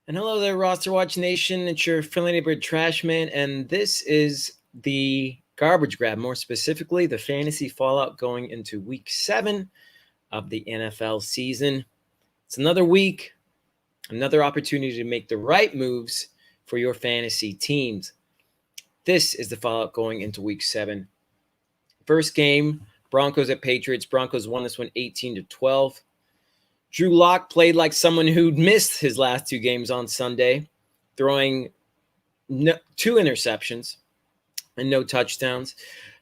And hello there, RosterWatch Nation. It's your friendly neighborhood trash man, and this is the garbage grab, more specifically, the fantasy fallout going into week 7 of the NFL season. It's another week, another opportunity to make the right moves for your fantasy teams. This is the fallout going into week 7. First game, Broncos at Patriots. Broncos won this one 18-12. Drew Locke played like someone who'd missed his last 2 games on Sunday, throwing 2 interceptions and no touchdowns.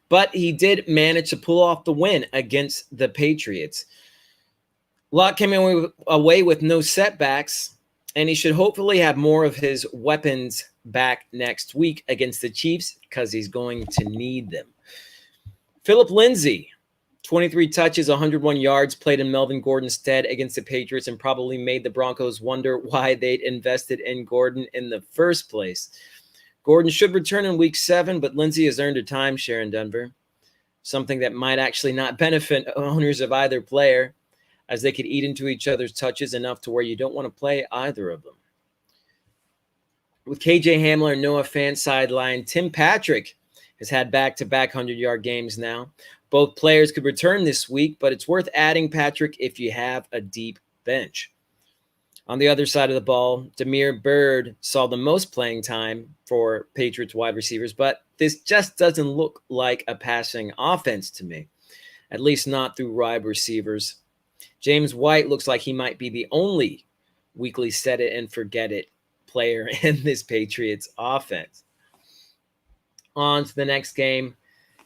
But he did manage to pull off the win against the Patriots. Locke came away with no setbacks, and he should hopefully have more of his weapons back next week against the Chiefs because he's going to need them. Philip Lindsey, 23 touches, 101 yards, played in Melvin Gordon's stead against the Patriots and probably made the Broncos wonder why they'd invested in Gordon in the first place. Gordon should return in week 7, but Lindsey has earned a timeshare in Denver, something that might actually not benefit owners of either player, as they could eat into each other's touches enough to where you don't want to play either of them. With KJ Hamler and Noah Fant sidelined, Tim Patrick has had back-to-back 100-yard games now. Both players could return this week, but it's worth adding Patrick if you have a deep bench. On the other side of the ball, Damiere Byrd saw the most playing time for Patriots wide receivers, but this just doesn't look like a passing offense to me, at least not through wide receivers. James White looks like he might be the only weekly set-it-and-forget-it player in this Patriots offense. On to the next game.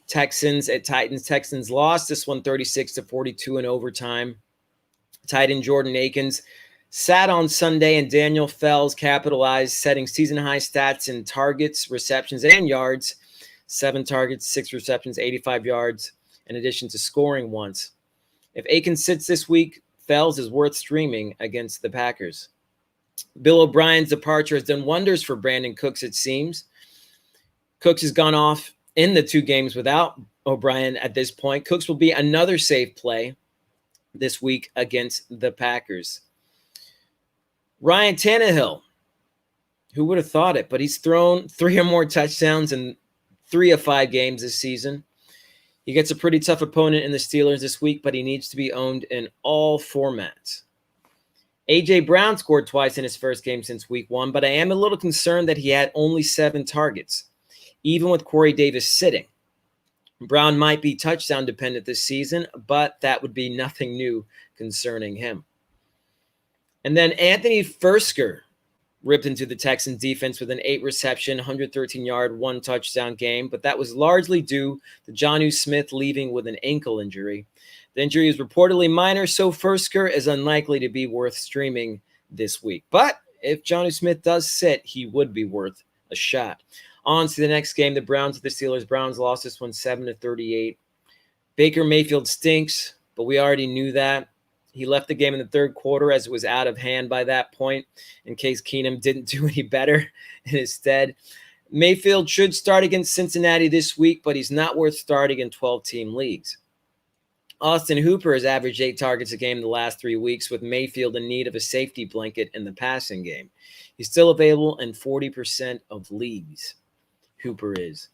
Texans at Titans. Texans lost this one 36-42 in overtime. Tight end Jordan Akins sat on Sunday, and Daniel Fells capitalized, setting season-high stats in targets, receptions, and yards. 7 targets, 6 receptions, 85 yards, in addition to scoring once. If Akins sits this week, Fells is worth streaming against the Packers. Bill O'Brien's departure has done wonders for Brandon Cooks, it seems. Cooks has gone off in the 2 games without O'Brien at this point. Cooks will be another safe play this week against the Packers. Ryan Tannehill, who would have thought it, but he's thrown 3 or more touchdowns in 3 of 5 games this season. He gets a pretty tough opponent in the Steelers this week, but he needs to be owned in all formats. A.J. Brown scored twice in his first game since week 1, but I am a little concerned that he had only 7 targets, even with Corey Davis sitting. Brown might be touchdown dependent this season, but that would be nothing new concerning him. And then Anthony Fursker ripped into the Texans defense with an 8-reception, 113-yard, 1-touchdown game, but that was largely due to Jonnu Smith leaving with an ankle injury. The injury is reportedly minor, so Fursker is unlikely to be worth streaming this week. But if Jonnu Smith does sit, he would be worth a shot. On to the next game, the Browns at the Steelers. Browns lost this one 7-38. Baker Mayfield stinks, but we already knew that. He left the game in the third quarter as it was out of hand by that point, in case Keenum didn't do any better in his stead. Mayfield should start against Cincinnati this week, but he's not worth starting in 12-team leagues. Austin Hooper has averaged 8 targets a game the last 3 weeks, with Mayfield in need of a safety blanket in the passing game. He's still available in 40% of leagues. Hooper is.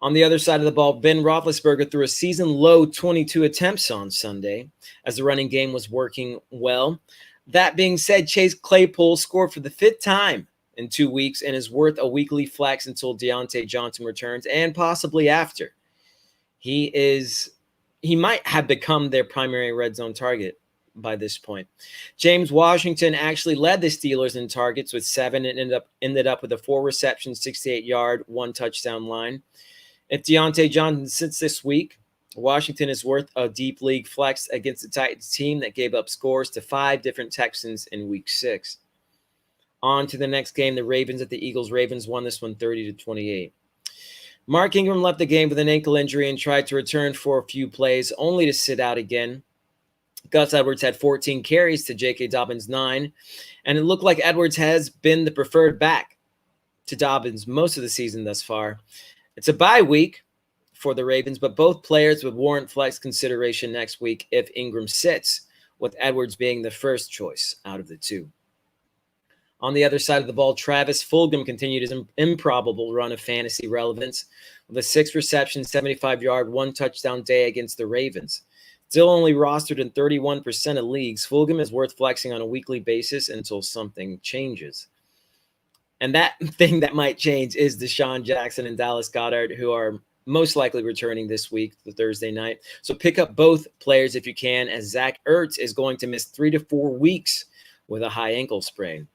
On the other side of the ball, Ben Roethlisberger threw a season-low 22 attempts on Sunday as the running game was working well. That being said, Chase Claypool scored for the 5th time in 2 weeks and is worth a weekly flex until Deontay Johnson returns and possibly after. He might have become their primary red zone target by this point. James Washington actually led the Steelers in targets with 7 and ended up with a 4-reception, 68-yard, 1-touchdown line. If Deontay Johnson sits this week, Washington is worth a deep league flex against the Titans team that gave up scores to 5 different Texans in week 6. On to the next game, the Ravens at the Eagles. Ravens won this one 30-28. Mark Ingram left the game with an ankle injury and tried to return for a few plays, only to sit out again. Gus Edwards had 14 carries to J.K. Dobbins' 9, and it looked like Edwards has been the preferred back to Dobbins most of the season thus far. It's a bye week for the Ravens, but both players would warrant flex consideration next week if Ingram sits, with Edwards being the first choice out of the 2. On the other side of the ball, Travis Fulgam continued his improbable run of fantasy relevance with a 6-reception, 75-yard, 1-touchdown day against the Ravens. Still only rostered in 31% of leagues, Fulgam is worth flexing on a weekly basis until something changes. And that thing that might change is Deshaun Jackson and Dallas Goedert, who are most likely returning this week, the Thursday night. So pick up both players if you can, as Zach Ertz is going to miss 3 to 4 weeks with a high ankle sprain.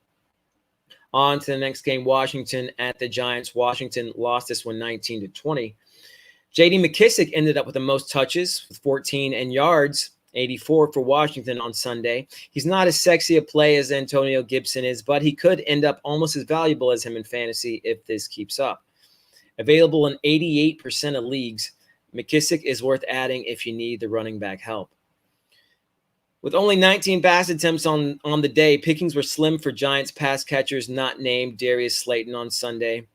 On to the next game, Washington at the Giants. Washington lost this one 19-20. J.D. McKissick ended up with the most touches with 14 and yards, 84 for Washington on Sunday. He's not as sexy a play as Antonio Gibson is, but he could end up almost as valuable as him in fantasy if this keeps up. Available in 88% of leagues, McKissick is worth adding if you need the running back help. With only 19 pass attempts on the day, pickings were slim for Giants pass catchers not named Darius Slayton on Sunday.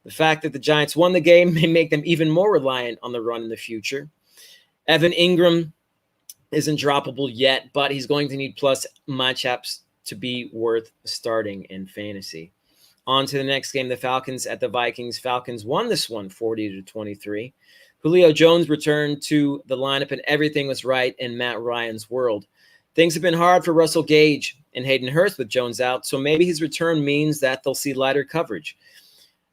The fact that the Giants won the game may make them even more reliant on the run in the future. Evan Ingram isn't droppable yet, but he's going to need plus matchups to be worth starting in fantasy. On to the next game, the Falcons at the Vikings. Falcons won this one 40-23. Julio Jones returned to the lineup and everything was right in Matt Ryan's world. Things have been hard for Russell Gage and Hayden Hurst with Jones out, so maybe his return means that they'll see lighter coverage.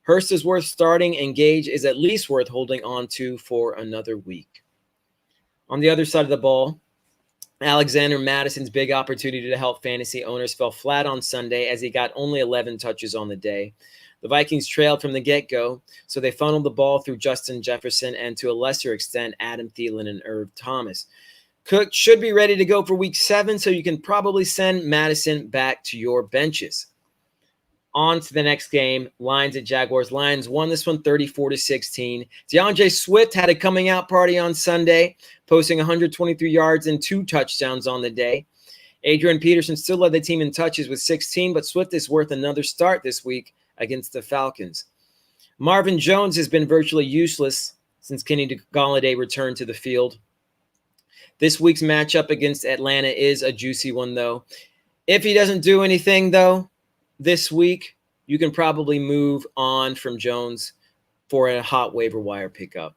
Hurst is worth starting, and Gage is at least worth holding on to for another week. On the other side of the ball, Alexander Madison's big opportunity to help fantasy owners fell flat on Sunday as he got only 11 touches on the day. The Vikings trailed from the get-go, so they funneled the ball through Justin Jefferson and, to a lesser extent, Adam Thielen and Irv Thomas. Cook should be ready to go for Week 7, so you can probably send Madison back to your benches. On to the next game, Lions at Jaguars. Lions won this one 34-16. DeAndre Swift had a coming-out party on Sunday, posting 123 yards and 2 touchdowns on the day. Adrian Peterson still led the team in touches with 16, but Swift is worth another start this week against the Falcons. Marvin Jones has been virtually useless since Kenny Golladay returned to the field. This week's matchup against Atlanta is a juicy one, though. If he doesn't do anything, though, this week, you can probably move on from Jones for a hot waiver wire pickup.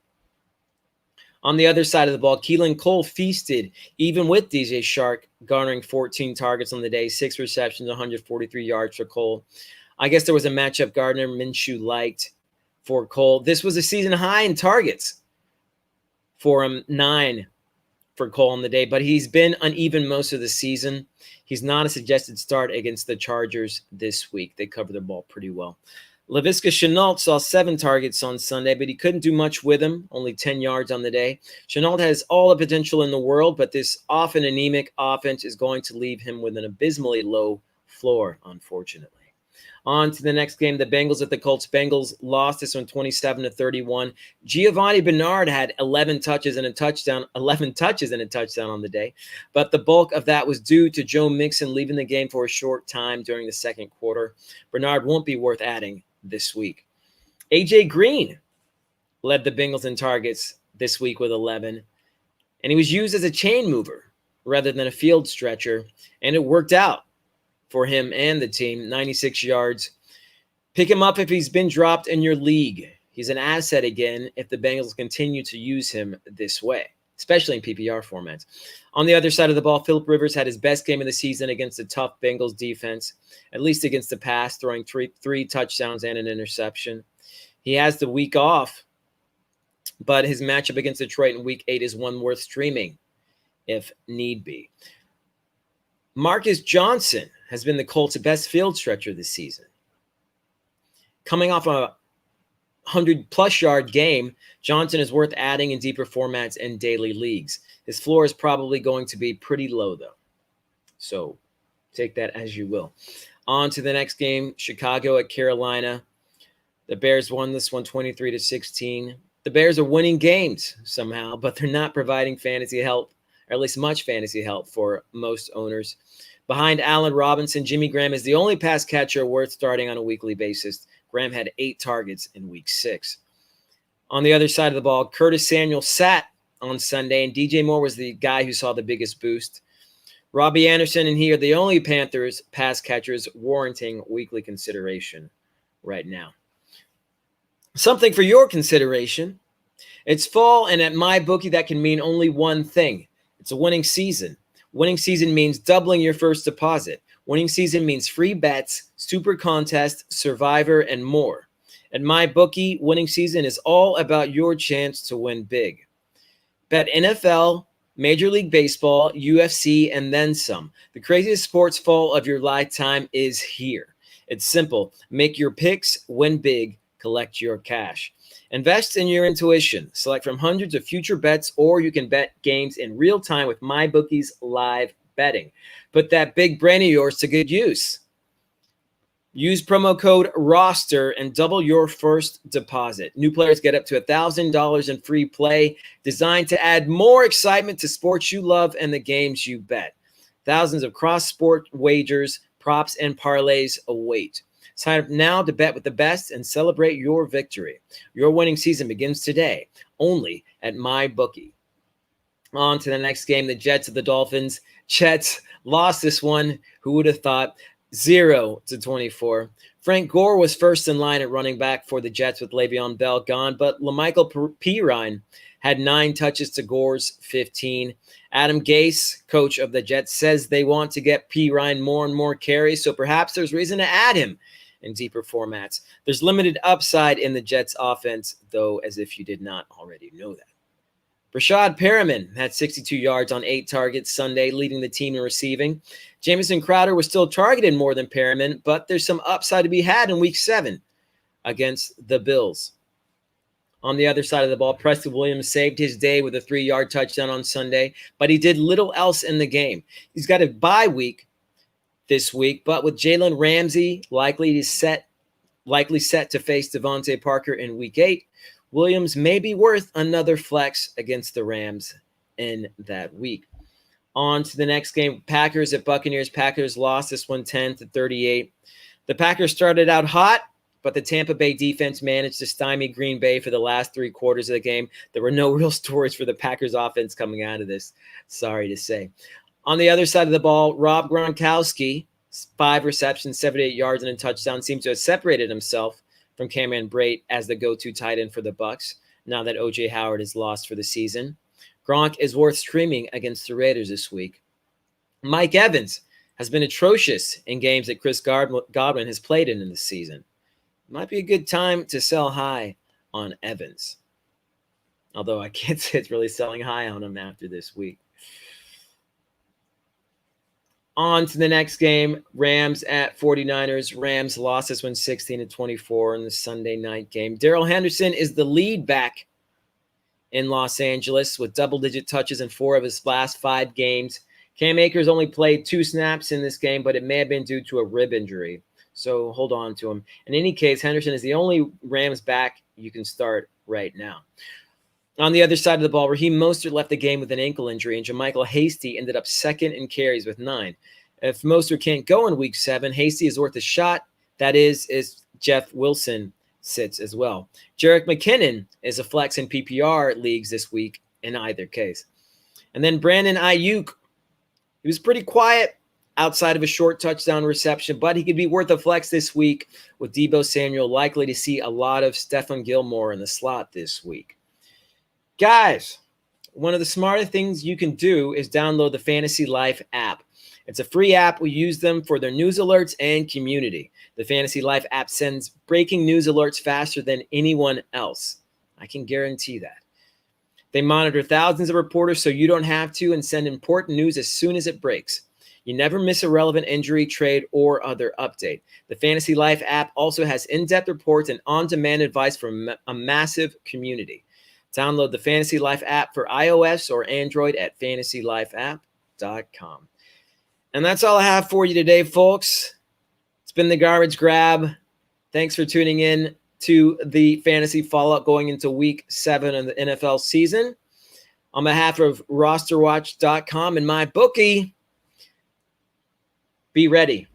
On the other side of the ball, Keelan Cole feasted, even with DJ Shark garnering 14 targets on the day, 6 receptions, 143 yards for Cole. I guess there was a matchup Gardner Minshew liked for Cole. This was a season high in targets for him, 9 for Cole on the day, but he's been uneven most of the season. He's not a suggested start against the Chargers this week. They cover the ball pretty well. Laviska Shenault saw 7 targets on Sunday, but he couldn't do much with him, only 10 yards on the day. Shenault has all the potential in the world, but this often anemic offense is going to leave him with an abysmally low floor, unfortunately. On to the next game, the Bengals at the Colts. Bengals lost this one 27-31. Giovanni Bernard had 11 touches and a touchdown on the day, but the bulk of that was due to Joe Mixon leaving the game for a short time during the second quarter. Bernard won't be worth adding this week. AJ Green led the Bengals in targets this week with 11, and he was used as a chain mover rather than a field stretcher, and it worked out for him and the team, 96 yards. Pick him up if he's been dropped in your league. He's an asset again if the Bengals continue to use him this way, especially in PPR formats. On the other side of the ball, Phillip Rivers had his best game of the season against a tough Bengals defense, at least against the pass, throwing three touchdowns and an interception. He has the week off, but his matchup against Detroit in Week 8 is one worth streaming if need be. Marcus Johnson has been the Colts' best field stretcher this season. Coming off a 100-plus yard game, Johnson is worth adding in deeper formats and daily leagues. His floor is probably going to be pretty low, though. So take that as you will. On to the next game, Chicago at Carolina. The Bears won this one 23-16. The Bears are winning games somehow, but they're not providing fantasy help, or at least much fantasy help for most owners. Behind Allen Robinson, Jimmy Graham is the only pass catcher worth starting on a weekly basis. Graham had 8 targets in Week 6. On the other side of the ball, Curtis Samuel sat on Sunday, and DJ Moore was the guy who saw the biggest boost. Robbie Anderson and he are the only Panthers pass catchers warranting weekly consideration right now. Something for your consideration. It's fall, and at MyBookie, that can mean only one thing. It's a winning season. Winning season means doubling your first deposit. Winning season means free bets, super contest, survivor, and more. At MyBookie, winning season is all about your chance to win big. Bet NFL, Major League Baseball, UFC, and then some. The craziest sports fall of your lifetime is here. It's simple. Make your picks, win big, collect your cash. Invest in your intuition. Select from hundreds of future bets, or you can bet games in real time with MyBookie's live betting. Put that big brain of yours to good use. Use promo code ROSTER and double your first deposit. New players get up to $1,000 in free play, designed to add more excitement to sports you love and the games you bet. Thousands of cross-sport wagers, props, and parlays await. Sign up now to bet with the best and celebrate your victory. Your winning season begins today, only at MyBookie. On to the next game, the Jets of the Dolphins. Jets lost this one. Who would have thought? 0-24. Frank Gore was first in line at running back for the Jets with Le'Veon Bell gone, but Lamichael Pirine had 9 touches to Gore's 15. Adam Gase, coach of the Jets, says they want to get Pirine more and more carries, so perhaps there's reason to add him in deeper formats. There's limited upside in the Jets offense, though, as if you did not already know that. Rashad Perriman had 62 yards on 8 targets Sunday, leading the team in receiving. Jamison Crowder was still targeted more than Perriman, but there's some upside to be had in Week 7 against the Bills. On the other side of the ball, Preston Williams saved his day with a 3-yard touchdown on Sunday, but he did little else in the game. He's got a bye week this week, but with Jalen Ramsey likely set to face Devontae Parker in Week 8, Williams may be worth another flex against the Rams in that week. On to the next game, Packers at Buccaneers. Packers lost this one 10-38. The Packers started out hot, but the Tampa Bay defense managed to stymie Green Bay for the last 3 quarters of the game. There were no real stories for the Packers offense coming out of this, sorry to say. On the other side of the ball, Rob Gronkowski, 5 receptions, 78 yards, and a touchdown, seems to have separated himself from Cameron Brate as the go-to tight end for the Bucs, now that O.J. Howard is lost for the season. Gronk is worth streaming against the Raiders this week. Mike Evans has been atrocious in games that Chris Godwin has played in this season. Might be a good time to sell high on Evans, although I can't say it's really selling high on him after this week. On to the next game, Rams at 49ers. Rams lost this one 16-24 in the Sunday night game. Darrell Henderson is the lead back in Los Angeles with double-digit touches in 4 of his last 5 games. Cam Akers only played 2 snaps in this game, but it may have been due to a rib injury, so hold on to him. In any case, Henderson is the only Rams back you can start right now. On the other side of the ball, Raheem Mostert left the game with an ankle injury, and JaMychal Hasty ended up second in carries with 9. If Mostert can't go in Week 7, Hasty is worth a shot. That is Jeff Wilson sits as well. Jerick McKinnon is a flex in PPR leagues this week in either case. And then Brandon Ayuk, he was pretty quiet outside of a short touchdown reception, but he could be worth a flex this week with Deebo Samuel likely to see a lot of Stephon Gilmore in the slot this week. Guys, one of the smartest things you can do is download the Fantasy Life app. It's a free app. We use them for their news alerts and community. The Fantasy Life app sends breaking news alerts faster than anyone else. I can guarantee that. They monitor thousands of reporters so you don't have to and send important news as soon as it breaks. You never miss a relevant injury, trade, or other update. The Fantasy Life app also has in-depth reports and on-demand advice from a massive community. Download the Fantasy Life app for iOS or Android at fantasylifeapp.com. And that's all I have for you today, folks. It's been the Garbage Grab. Thanks for tuning in to the fantasy fallout going into Week 7 of the NFL season. On behalf of RosterWatch.com and MyBookie, be ready.